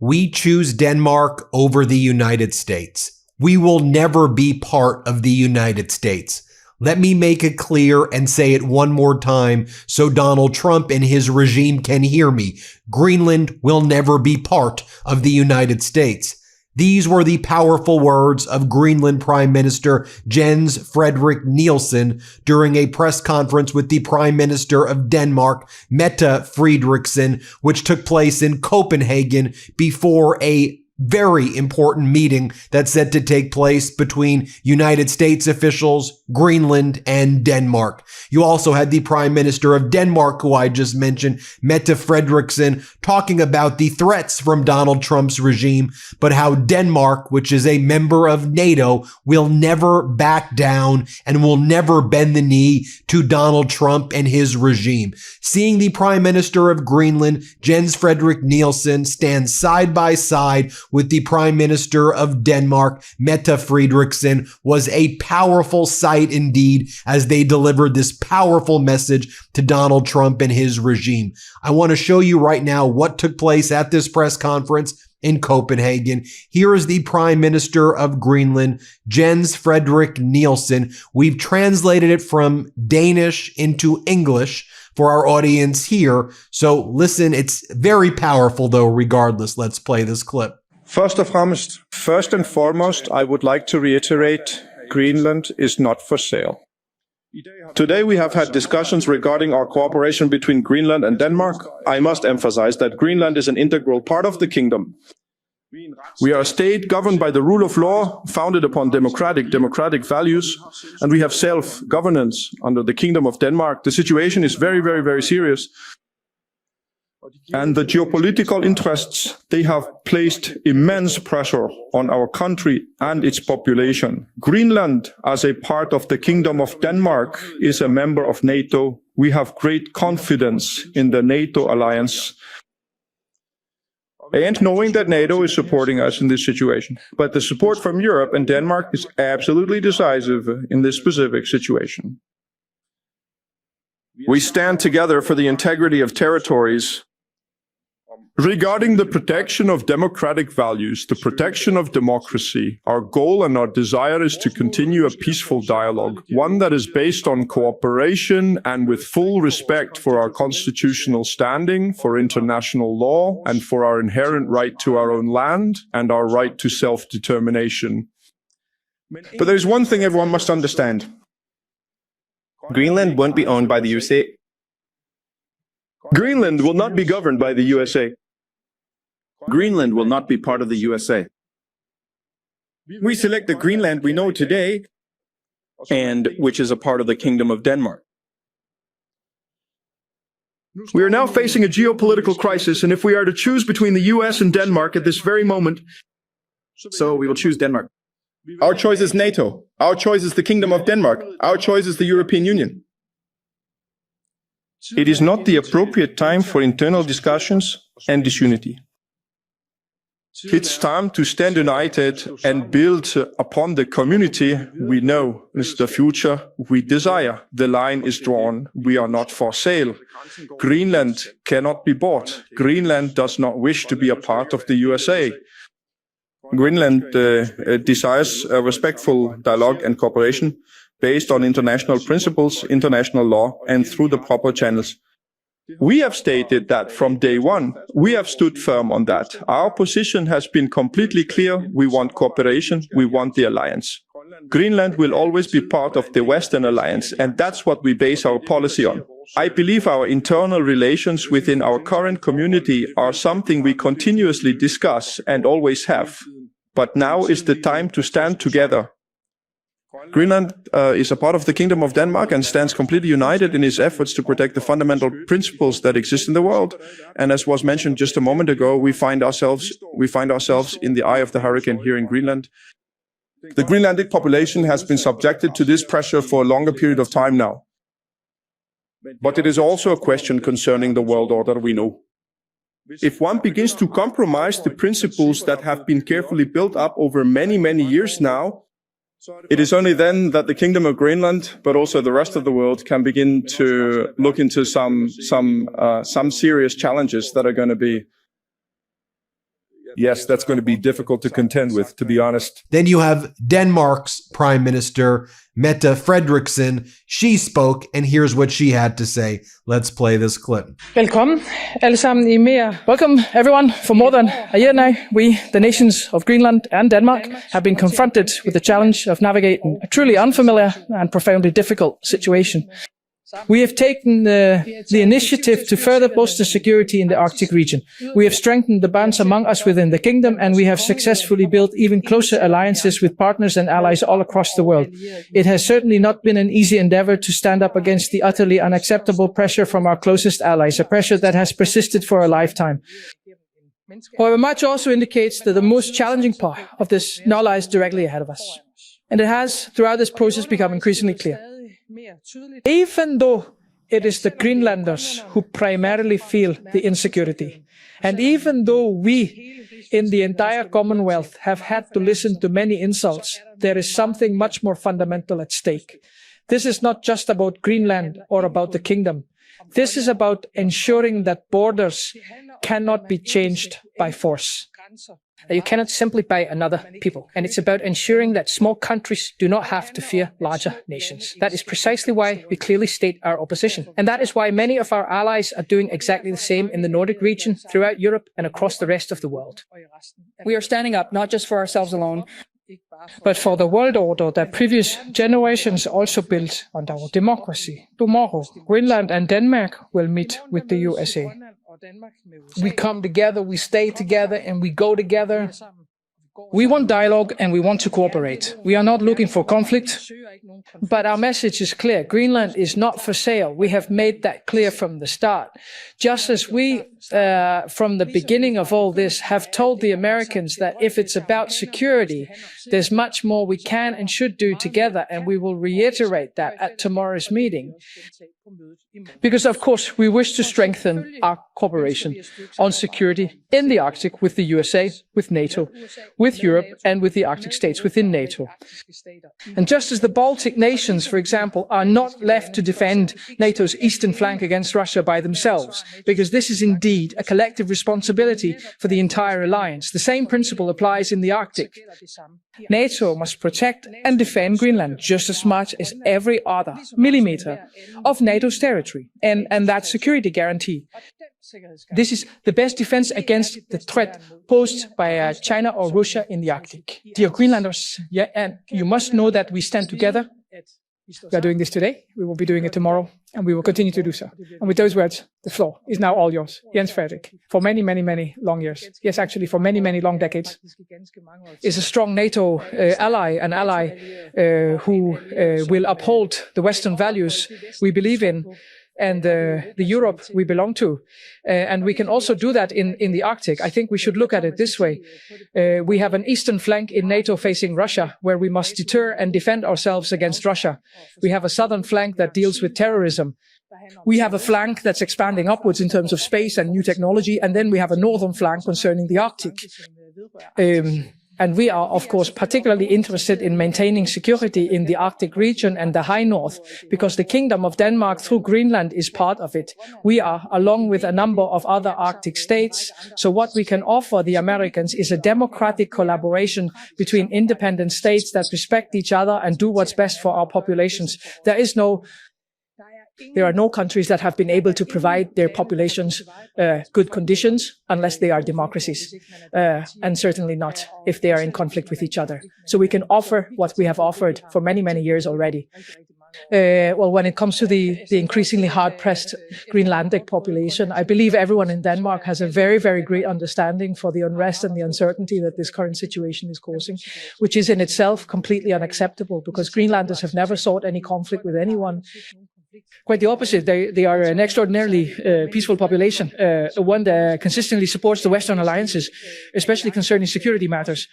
We choose Denmark over the United States. We will never be part of the United States. Let me make it clear and say it one more time so Donald Trump and his regime can hear me. Greenland will never be part of the United States. These were the powerful words of Greenland Prime Minister Jens Frederik Nielsen during a press conference with the Prime Minister of Denmark, Mette Frederiksen, which took place in Copenhagen before a very important meeting that's set to take place between United States officials, Greenland, and Denmark. You also had the Prime Minister of Denmark, who I just mentioned, Mette Frederiksen, talking about the threats from Donald Trump's regime, but how Denmark, which is a member of NATO, will never back down and will never bend the knee to Donald Trump and his regime. Seeing the Prime Minister of Greenland, Jens Frederik Nielsen, stand side by side with the Prime Minister of Denmark, Mette Frederiksen, was a powerful sight indeed as they delivered this powerful message to Donald Trump and his regime. I want to show you right now what took place at this press conference in Copenhagen. Here is the Prime Minister of Greenland, Jens Frederik Nielsen. We've translated it from Danish into English for our audience here. So listen, it's very powerful though, regardless. Let's play this clip. First and foremost, I would like to reiterate, Greenland is not for sale. Today we have had discussions regarding our cooperation between Greenland and Denmark. I must emphasize that Greenland is an integral part of the kingdom. We are a state governed by the rule of law, founded upon democratic values, and we have self-governance under the Kingdom of Denmark. The situation is very serious. And the geopolitical interests, they have placed immense pressure on our country and its population. Greenland, as a part of the Kingdom of Denmark, is a member of NATO. We have great confidence in the NATO alliance, and knowing that NATO is supporting us in this situation. But the support from Europe and Denmark is absolutely decisive in this specific situation. We stand together for the integrity of territories. Regarding the protection of democratic values, the protection of democracy, our goal and our desire is to continue a peaceful dialogue, one that is based on cooperation and with full respect for our constitutional standing, for international law, and for our inherent right to our own land and our right to self-determination. But there's one thing everyone must understand. Greenland won't be owned by the USA. Greenland will not be governed by the USA. Greenland will not be part of the USA. We select the Greenland we know today, and which is a part of the Kingdom of Denmark. We are now facing a geopolitical crisis, and if we are to choose between the US and Denmark at this very moment, so we will choose Denmark. Our choice is NATO. Our choice is the Kingdom of Denmark. Our choice is the European Union. it is not the appropriate time for internal discussions and disunity. It's time to stand united and build upon the community we know is the future we desire. The line is drawn. We are not for sale. Greenland cannot be bought. Greenland does not wish to be a part of the USA. Greenland desires a respectful dialogue and cooperation based on international principles, international law, and through the proper channels. We have stated that from day one. We have stood firm on that. Our position has been completely clear. We want cooperation. We want the alliance. Greenland will always be part of the Western Alliance, and that's what we base our policy on. I believe our internal relations within our current community are something we continuously discuss and always have. But now is the time to stand together. Greenland is a part of the Kingdom of Denmark and stands completely united in its efforts to protect the fundamental principles that exist in the world. And as was mentioned just a moment ago, we find ourselves in the eye of the hurricane here in Greenland. The Greenlandic population has been subjected to this pressure for a longer period of time now. But it is also a question concerning the world order we know. If one begins to compromise the principles that have been carefully built up over many, many years now, it is only then that the Kingdom of Greenland, but also the rest of the world, can begin to look into some serious challenges that are going to be Yes, that's going to be difficult to contend with, to be honest. Then you have Denmark's Prime Minister, Mette Frederiksen. She spoke, and here's what she had to say. Let's play this clip. Velkommen alle sammen i mere. Welcome everyone. For more than a year now, we, the nations of Greenland and Denmark, have been confronted with the challenge of navigating a truly unfamiliar and profoundly difficult situation. We have taken the initiative to further bolster security in the Arctic region. We have strengthened the bonds among us within the kingdom, and we have successfully built even closer alliances with partners and allies all across the world. It has certainly not been an easy endeavor to stand up against the utterly unacceptable pressure from our closest allies, a pressure that has persisted for a lifetime. However, much also indicates that the most challenging part of this now lies directly ahead of us. And it has, throughout this process, become increasingly clear. Even though it is the Greenlanders who primarily feel the insecurity, and even though we in the entire Commonwealth have had to listen to many insults, there is something much more fundamental at stake. This is not just about Greenland or about the kingdom. This is about ensuring that borders cannot be changed by force. You cannot simply buy another people. And it's about ensuring that small countries do not have to fear larger nations. That is precisely why we clearly state our opposition. And that is why many of our allies are doing exactly the same in the Nordic region, throughout Europe and across the rest of the world. We are standing up not just for ourselves alone, but for the world order that previous generations also built on our democracy. Tomorrow, Greenland and Denmark will meet with the USA. We come together, we stay together, and we go together. We want dialogue and we want to cooperate. We are not looking for conflict, but our message is clear. Greenland is not for sale. We have made that clear from the start. Just as we, from the beginning of all this, have told the Americans that if it's about security, there's much more we can and should do together, and we will reiterate that at tomorrow's meeting. Because, of course, we wish to strengthen our cooperation on security in the Arctic with the USA, with NATO, with Europe, and with the Arctic states within NATO. And just as the Baltic nations, for example, are not left to defend NATO's eastern flank against Russia by themselves, because this is indeed a collective responsibility for the entire alliance, the same principle applies in the Arctic. NATO must protect and defend Greenland just as much as every other millimeter of NATO's territory and that security guarantee. This is the best defense against the threat posed by China or Russia in the Arctic. Dear Greenlanders, and you must know that we stand together. We are doing this today, we will be doing it tomorrow, and we will continue to do so. And with those words, the floor is now all yours, Jens Frederik, for many, many, many long years. Yes, actually, for many, many long decades. Is a strong NATO ally, an ally who will uphold the Western values we believe in, and the Europe we belong to. And we can also do that in the Arctic. I think we should look at it this way. We have an eastern flank in NATO facing Russia, where we must deter and defend ourselves against Russia. We have a southern flank that deals with terrorism. We have a flank that's expanding upwards in terms of space and new technology. And then we have a northern flank concerning the Arctic. And we are, of course, particularly interested in maintaining security in the Arctic region and the high north, because the Kingdom of Denmark through Greenland is part of it. We are, along with a number of other Arctic states. So what we can offer the Americans is a democratic collaboration between independent states that respect each other and do what's best for our populations. There are no countries that have been able to provide their populations good conditions unless they are democracies, and certainly not if they are in conflict with each other. So we can offer what we have offered for many, many years already. Well, when it comes to the increasingly hard-pressed Greenlandic population, I believe everyone in Denmark has a very, very great understanding for the unrest and the uncertainty that this current situation is causing, which is in itself completely unacceptable, because Greenlanders have never sought any conflict with anyone. Quite the opposite. They are an extraordinarily peaceful population, one that consistently supports the Western alliances, especially concerning security matters.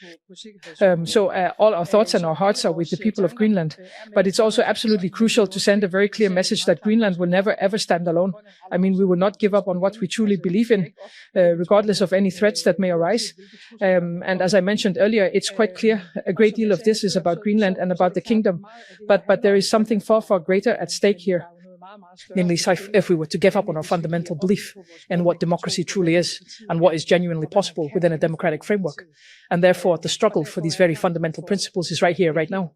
So all our thoughts and our hearts are with the people of Greenland. But it's also absolutely crucial to send a very clear message that Greenland will never, ever stand alone. I mean, we will not give up on what we truly believe in, regardless of any threats that may arise. And as I mentioned earlier, it's quite clear a great deal of this is about Greenland and about the kingdom. But there is something far, far greater at stake here. Namely, if we were to give up on our fundamental belief in what democracy truly is and what is genuinely possible within a democratic framework. And therefore, the struggle for these very fundamental principles is right here, right now.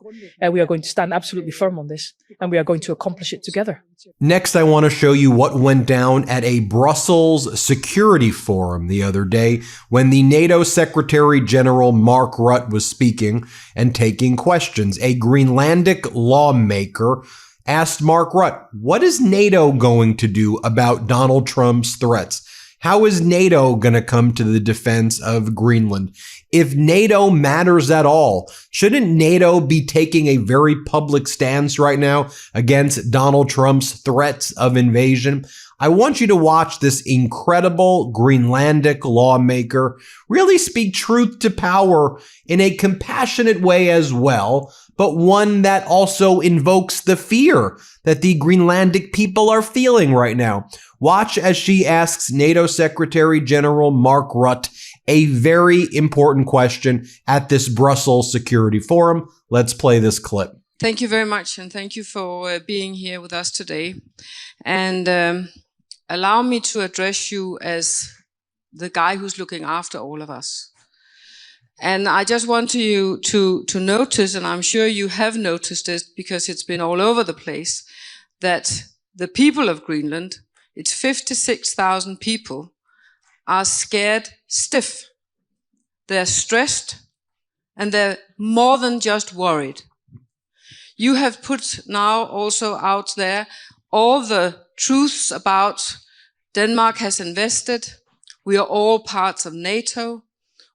We are going to stand absolutely firm on this, and we are going to accomplish it together. Next, I want to show you what went down at a Brussels Security Forum the other day when the NATO Secretary General Mark Rutte was speaking and taking questions. A Greenlandic lawmaker asked Mark Rutte, what is NATO going to do about Donald Trump's threats? How is NATO going to come to the defense of Greenland? If NATO matters at all, shouldn't NATO be taking a very public stance right now against Donald Trump's threats of invasion? I want you to watch this incredible Greenlandic lawmaker really speak truth to power in a compassionate way as well, but one that also invokes the fear that the Greenlandic people are feeling right now. Watch as she asks NATO Secretary General Mark Rutte a very important question at this Brussels Security Forum. Let's play this clip. Thank you very much, and thank you for being here with us today. And allow me to address you as the guy who's looking after all of us. And I just want you to notice, and I'm sure you have noticed it because it's been all over the place, that the people of Greenland, it's 56,000 people, are scared stiff. They're stressed, and they're more than just worried. You have put now also out there all the truths about Denmark has invested. We are all parts of NATO.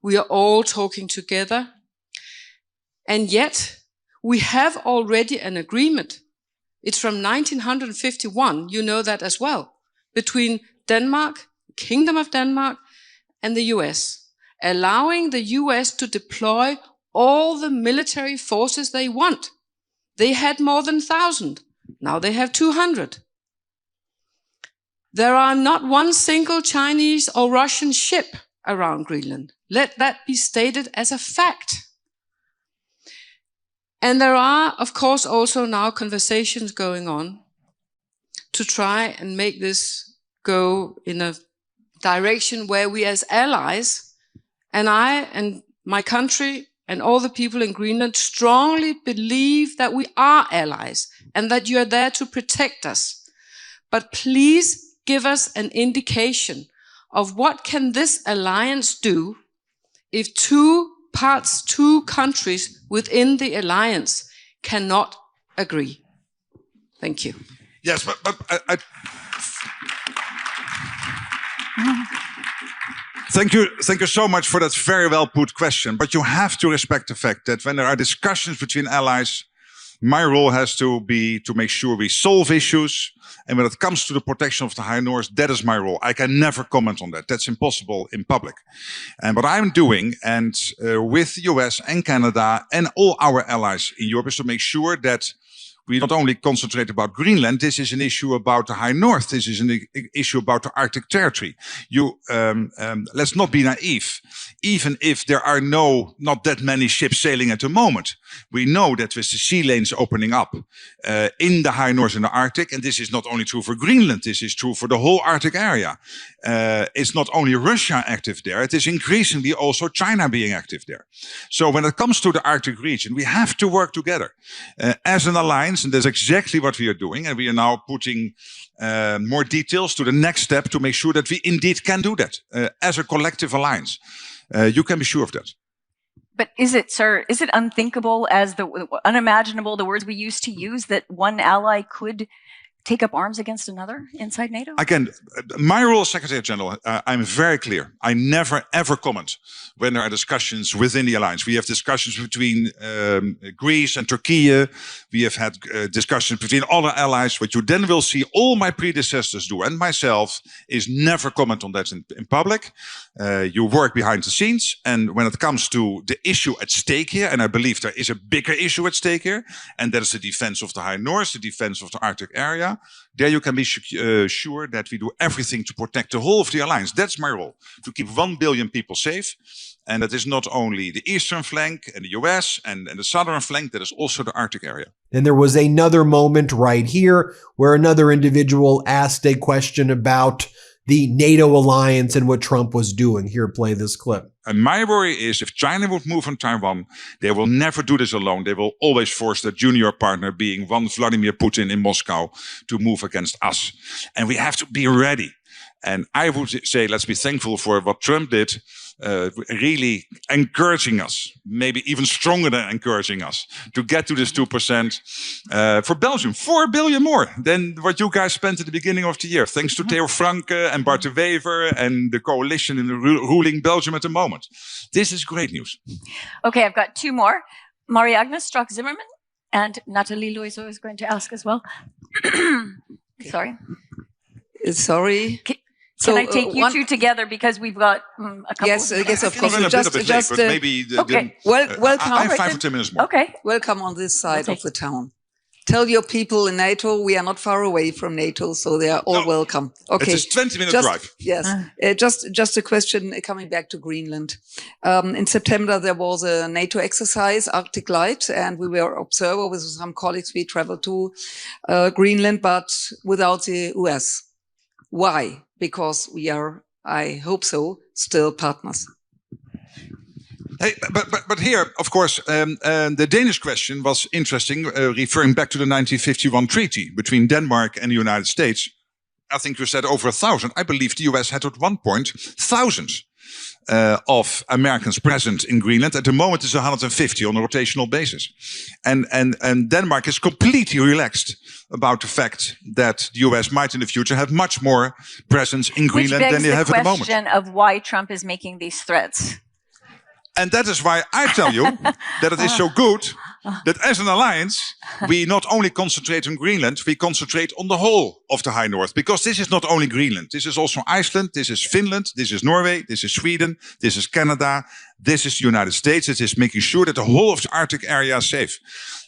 We are all talking together. And yet, we have already an agreement. It's from 1951, you know that as well, between Denmark, Kingdom of Denmark, and the US, allowing the US to deploy all the military forces they want. They had more than 1,000. Now they have 200. There are not one single Chinese or Russian ship around Greenland. Let that be stated as a fact. And there are, of course, also now conversations going on to try and make this go in a direction where we as allies, and I and my country and all the people in Greenland strongly believe that we are allies and that you are there to protect us. But please give us an indication of what can this alliance do if two countries within the alliance cannot agree. Thank you. Yes, but Thank you so much for that very well put question. But you have to respect the fact that when there are discussions between allies, my role has to be to make sure we solve issues. And when it comes to the protection of the High North, that is my role. I can never comment on that. That's impossible in public. And what I'm doing, and with the US and Canada and all our allies in Europe, is to make sure that we not only concentrate about Greenland. This is an issue about the High North. This is an issue about the Arctic territory. Let's not be naive. Even if there are not that many ships sailing at the moment, we know that with the sea lanes opening up in the High North and the Arctic, and this is not only true for Greenland, this is true for the whole Arctic area. It's not only Russia active there, it is increasingly also China being active there. So when it comes to the Arctic region, we have to work together as an alliance. And that's exactly what we are doing. And we are now putting more details to the next step to make sure that we indeed can do that as a collective alliance. You can be sure of that. But is it, sir, is it unthinkable, as unimaginable, the words we used to use, that one ally could take up arms against another inside NATO? Again, my role as Secretary General, I'm very clear. I never ever comment when there are discussions within the alliance. We have discussions between Greece and Turkey. We have had discussions between other allies. What you then will see all my predecessors do, and myself, is never comment on that in public. You work behind the scenes. And when it comes to the issue at stake here, and I believe there is a bigger issue at stake here, and that is the defense of the High North, the defense of the Arctic area, area, there you can be sure that we do everything to protect the whole of the alliance. That's my role, to keep 1 billion people safe. And that is not only the eastern flank and the US and the southern flank, that is also the Arctic area. And there was another moment right here where another individual asked a question about the NATO alliance and what Trump was doing. Here, play this clip. And my worry is if China would move on Taiwan, they will never do this alone. They will always force their junior partner, being one Vladimir Putin in Moscow, to move against us. And we have to be ready. And I would say, let's be thankful for what Trump did, really encouraging us, maybe even stronger than encouraging us, to get to this 2%. For Belgium, 4 billion more than what you guys spent at the beginning of the year, thanks to Theo Franke and Bart de Wever and the coalition in the ruling Belgium at the moment. This is great news. Okay, I've got two more. Marie-Agnes Strack-Zimmermann and Nathalie Loiseau is going to ask as well. Sorry. Sorry. Can I take you two together because we've got a couple? Yes, of course. Maybe okay. Welcome. I have 5 or 10 minutes more. Okay. Welcome on this side of the town. Tell your people in NATO we are not far away from NATO, so they are all welcome. Okay. It's a 20-minute drive. Yes. Just a question coming back to Greenland. In September there was a NATO exercise, Arctic Light, and we were observer with some colleagues. We traveled to Greenland, but without the US. Why? Because we are, I hope so, still partners. Hey, but here, of course, the Danish question was interesting, referring back to the 1951 treaty between Denmark and the United States. I think you said over 1,000. I believe the US had at one point thousands of Americans present in Greenland. At the moment, it's 150 on a rotational basis. And Denmark is completely relaxed about the fact that the US might in the future have much more presence in Greenland than they have at the moment. Which begs the question of why Trump is making these threats. And that is why I tell you that it is so good that as an alliance, we not only concentrate on Greenland, we concentrate on the whole of the High North. Because this is not only Greenland. This is also Iceland, this is Finland, this is Norway, this is Sweden, this is Canada, this is the United States. It is making sure that the whole of the Arctic area is safe.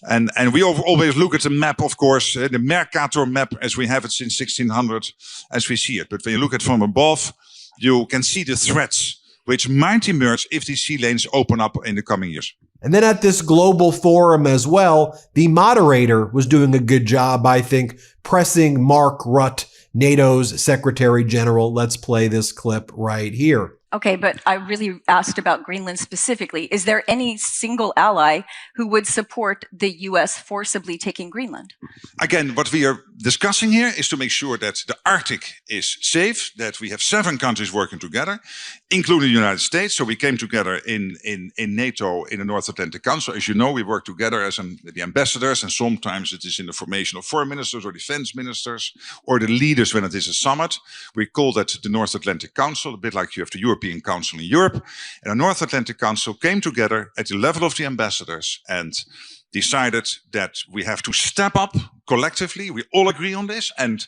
And we always look at the map, of course, the Mercator map as we have it since 1600, as we see it. But when you look at it from above, you can see the threats which might emerge if these sea lanes open up in the coming years. And then at this global forum as well, the moderator was doing a good job, I think, pressing Mark Rutte, NATO's Secretary General. Let's play this clip right here. Okay, but I really asked about Greenland specifically. Is there any single ally who would support the US forcibly taking Greenland? Again, what we are discussing here is to make sure that the Arctic is safe, that we have 7 countries working together, including the United States. So we came together in NATO, in the North Atlantic Council. As you know, we work together as the ambassadors, and sometimes it is in the formation of foreign ministers or defense ministers or the leaders when it is a summit. We call that the North Atlantic Council, a bit like you have the European Council in Europe. And the North Atlantic Council came together at the level of the ambassadors and decided that we have to step up collectively. We all agree on this. And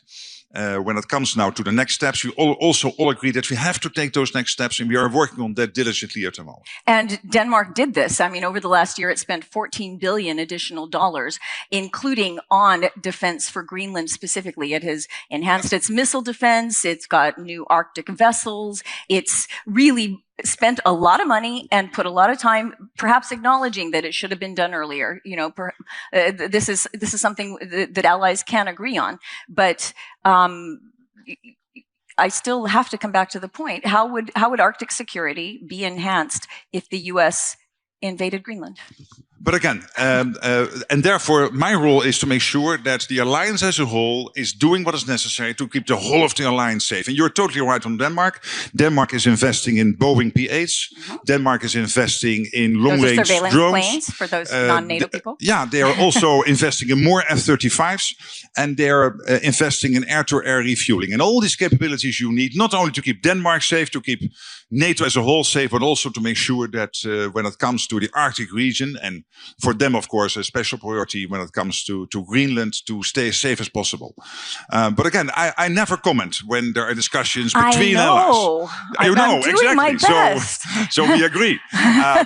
when it comes now to the next steps, we also all agree that we have to take those next steps, and we are working on that diligently at the moment. And Denmark did this. I mean, over the last year, it spent $14 billion additional dollars, including on defense for Greenland specifically. It has enhanced its missile defense. It's got new Arctic vessels. It's really spent a lot of money and put a lot of time, perhaps acknowledging that it should have been done earlier. You know, this is something that allies can agree on. But I still have to come back to the point: how would Arctic security be enhanced if the U.S. invaded Greenland? But again, and therefore my role is to make sure that the alliance as a whole is doing what is necessary to keep the whole of the alliance safe. And you're totally right on Denmark. Denmark is investing in Boeing P-8s. Denmark is investing in long-range surveillance drones. Planes for those non-NATO people. Yeah, they are also investing in more F-35s, and they are investing in air-to-air refueling. And all these capabilities you need, not only to keep Denmark safe, to keep NATO as a whole safe, but also to make sure that when it comes to the Arctic region, and for them, of course, a special priority when it comes to Greenland, to stay as safe as possible. But again, I never comment when there are discussions between allies. I'm doing exactly. My best. So we agree.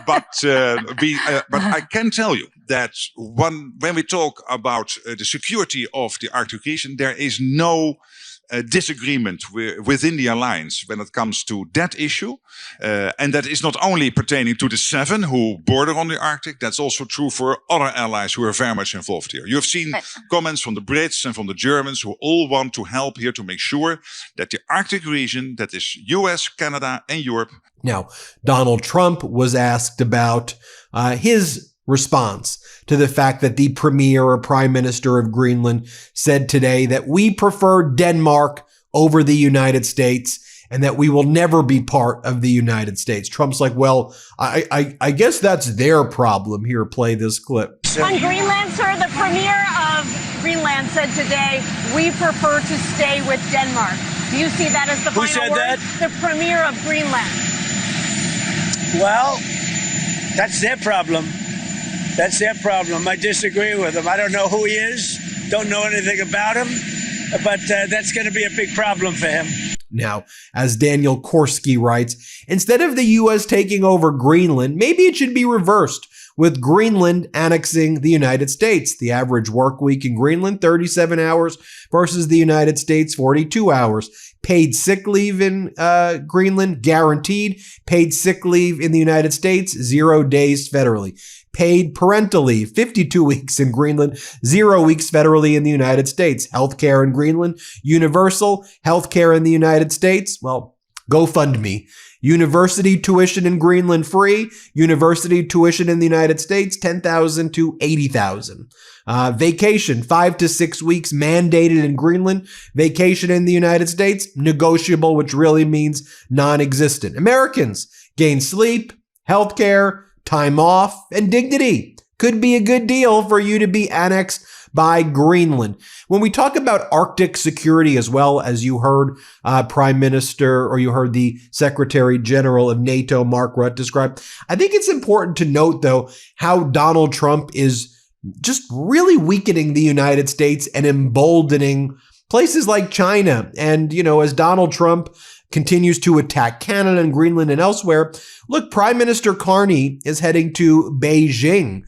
But I can tell you that when we talk about the security of the Arctic region, there is no disagreement within the alliance when it comes to that issue. And that is not only pertaining to the 7 who border on the Arctic, that's also true for other allies who are very much involved here. You have seen comments from the Brits and from the Germans who all want to help here to make sure that the Arctic region, that is US, Canada and Europe. Now, Donald Trump was asked about his response to the fact that the premier or prime minister of Greenland said today that we prefer Denmark over the United States and that we will never be part of the United States. Trump's like, well, I guess that's their problem. Here, play this clip. On Greenland, sir, the premier of Greenland said today, we prefer to stay with Denmark. Do you see that as the final word? That? The premier of Greenland. Well, that's their problem. That's their problem. I disagree with him. I don't know who he is, don't know anything about him, but that's going to be a big problem for him. Now, as Daniel Korski writes, instead of the U.S. taking over Greenland, maybe it should be reversed, with Greenland annexing the United States. The average work week in Greenland, 37 hours versus the United States, 42 hours. Paid sick leave in Greenland, guaranteed. Paid sick leave in the United States, 0 days federally. Paid parental leave, 52 weeks in Greenland, 0 weeks federally in the United States. Healthcare in Greenland, universal. Healthcare in the United States, well, GoFundMe. University tuition in Greenland free. University tuition in the United States, $10,000 to $80,000. Vacation, 5 to 6 weeks mandated in Greenland. Vacation in the United States, negotiable, which really means non-existent. Americans gain sleep, healthcare, time off, and dignity. Could be a good deal for you to be annexed by Greenland. When we talk about Arctic security, as well as you heard Prime Minister, or you heard the Secretary General of NATO, Mark Rutte, describe, I think it's important to note, though, how Donald Trump is just really weakening the United States and emboldening places like China. And, you know, as Donald Trump continues to attack Canada and Greenland and elsewhere, look, Prime Minister Carney is heading to Beijing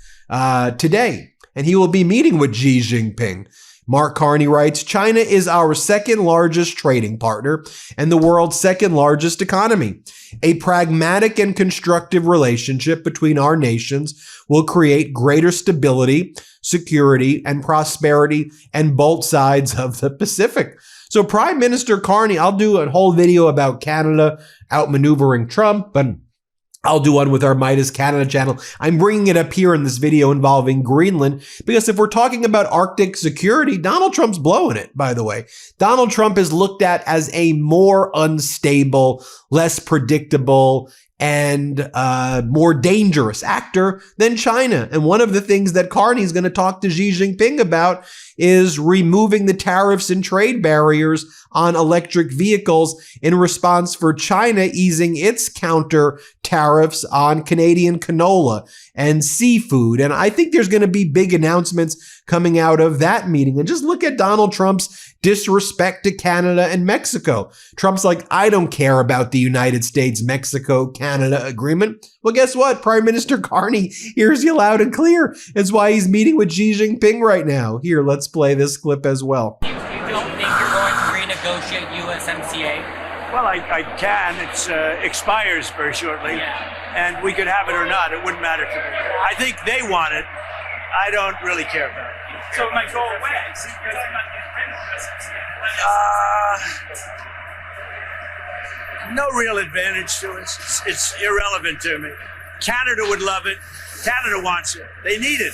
today, and he will be meeting with Xi Jinping. Mark Carney writes, China is our second largest trading partner and the world's second largest economy. A pragmatic and constructive relationship between our nations will create greater stability, security, and prosperity on both sides of the Pacific. So Prime Minister Carney, I'll do a whole video about Canada outmaneuvering Trump, but I'll do one with our Meidas Canada channel. I'm bringing it up here in this video involving Greenland because if we're talking about Arctic security, Donald Trump's blowing it, by the way. Donald Trump is looked at as a more unstable, less predictable, and more dangerous actor than China. And one of the things that Carney's going to talk to Xi Jinping about is removing the tariffs and trade barriers on electric vehicles in response for China easing its counter tariffs on Canadian canola and seafood. And I think there's going to be big announcements coming out of that meeting. And just look at Donald Trump's disrespect to Canada and Mexico. Trump's like, I don't care about the United States-Mexico-Canada agreement. Well, guess what? Prime Minister Carney hears you loud and clear. That's why he's meeting with Xi Jinping right now. Here, let's play this clip as well. You don't think you're going to renegotiate USMCA? Well, I can. It expires very shortly. Yeah. And we could have it or not. It wouldn't matter to me. I think they want it. I don't really care about it. So it might go away. No real advantage to it. It's irrelevant to me. Canada would love it. Canada wants it. They need it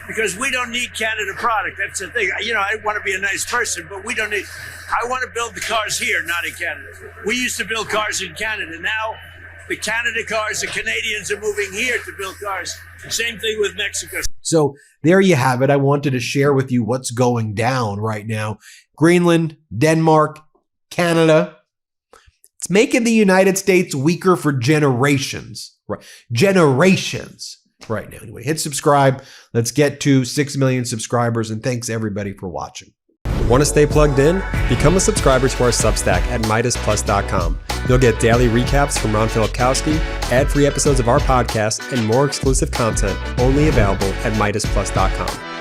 because we don't need Canada product. That's the thing. You know, I want to be a nice person, but we don't need. I want to build the cars here, not in Canada. We used to build cars in Canada. Now the Canada cars, the Canadians are moving here to build cars. Same thing with Mexico. So there you have it. I wanted to share with you what's going down right now. Greenland, Denmark, Canada. It's making the United States weaker for generations. Right? Generations right now. Anyway, hit subscribe. Let's get to 6 million subscribers. And thanks everybody for watching. Want to stay plugged in? Become a subscriber to our Substack at MeidasPlus.com. You'll get daily recaps from Ron Filipkowski, ad-free episodes of our podcast, and more exclusive content only available at MeidasPlus.com.